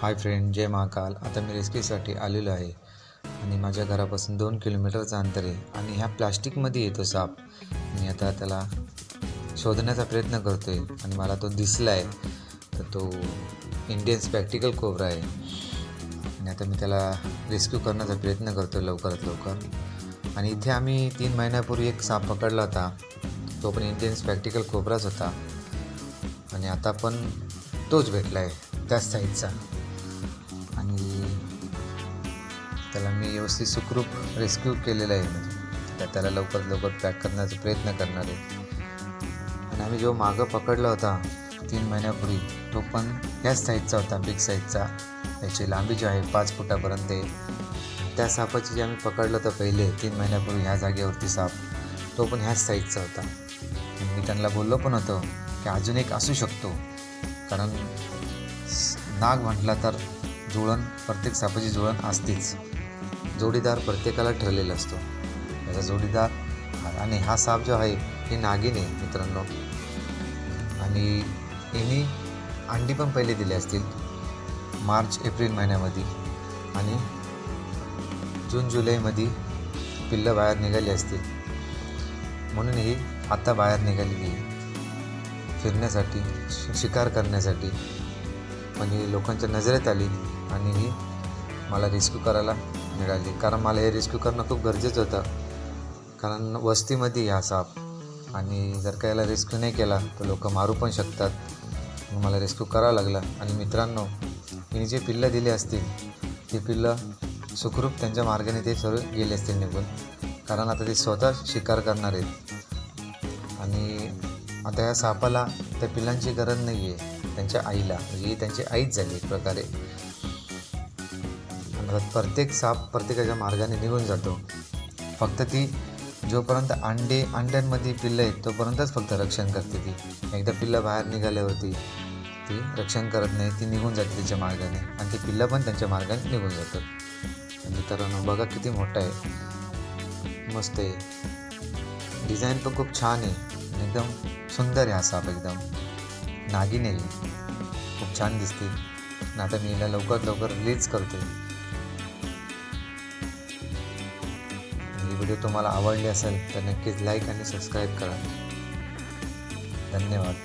Hi friend, जय महाकाल. आता मी रेस्क्यूसाठी आलेलो आहे आणि माझ्या घरापासून 2 किलोमीटरचं अंतर आहे आणि ह्या प्लास्टिकमध्ये येतो साप. मी आता त्याला शोधण्याचा प्रयत्न करतो आहे आणि मला तो दिसला आहे. तर तो इंडियन स्पॅक्टिकल कोब्रा आहे आणि आता मी त्याला रेस्क्यू करण्याचा प्रयत्न करतो आहे लवकरात लवकर. आणि इथे आम्ही 3 महिन्यापूर्वी एक साप पकडला होता. तो पण इंडियन स्पॅक्टिकल कोब्राच होता आणि आता पण तोच भेटला आहे त्याच साईजचा. आणि त्याला मी व्यवस्थित सुखरूप रेस्क्यू केलेलं आहे. म्हणजे त्याला लवकरात लवकर पॅक करण्याचा प्रयत्न करणार आहे. आणि आम्ही जो मागं पकडला होता 3 महिन्यापूर्वी तो पण ह्याच साईजचा होता, बिग साईजचा. त्याची लांबी जी आहे 5 फुटापर्यंत आहे. त्या सापाची जे आम्ही पकडलं होतं पहिले 3 महिन्यापूर्वी ह्या जागेवरती साप, तो पण ह्याच साईजचा होता. आणि मी त्यांना बोललो पण होतो की अजून एक असू शकतो, कारण नाग म्हटला तर जुळण, प्रत्येक सापाची जुळण असतेच. जोडीदार प्रत्येकाला ठरलेला असतो, त्याचा जोडीदार. आणि हा साप जो आहे ही नागिन आहे मित्रांनो. आणि हिने अंडी पण पहिले दिले असतील मार्च एप्रिल महिन्यामध्ये आणि जून जुलैमध्ये पिल्लं बाहेर निघाली असतील. म्हणून ही आता बाहेर निघालेली आहे फिरण्यासाठी, शिकार करण्यासाठी. पण ही लोकांच्या नजरेत आली आणि ही मला रेस्क्यू करायला मिळाली, कारण मला हे रेस्क्यू करणं खूप गरजेचं होतं. कारण वस्तीमध्ये हा साप, आणि जर का याला रेस्क्यू नाही केला तर लोक मारू पण शकतात. मग मला रेस्क्यू करावं लागलं. आणि मित्रांनो, हिने जे पिल्लं दिले असतील ते पिल्लं सुखरूप त्यांच्या मार्गाने ते सर्व गेले असतील निघून, कारण आता ते स्वतः शिकार करणार आहेत. आणि आता या सापाला त्या पिल्लांची गरज नाही आहे, त्यांच्या आईला, म्हणजे त्यांची आईच झाली एक प्रकारे. प्रत्येक साप प्रत्येकाच्या मार्गाने निघून जातो. फक्त ती जोपर्यंत अंड्यांमध्ये पिल्लं आहेत तोपर्यंतच फक्त रक्षण करते. ती एकदा पिल्लं बाहेर निघाल्यावरती ती रक्षण करत नाही, ती निघून जाते तिच्या मार्गाने आणि ती पिल्लं पण त्यांच्या मार्गाने निघून जातात. मित्रांनो बघा किती मोठा आहे, मस्त आहे, डिझाईन पण खूप छान आहे, एकदम सुंदर आहे हा साप, एकदम नागिन आहे, खूप छान दिसते. आता मी हिला लवकरात लवकर रिलीज करतो. ही व्हिडिओ तुम्हाला आवडली असेल तर नक्कीच लाईक आणि सबस्क्राईब करा. धन्यवाद.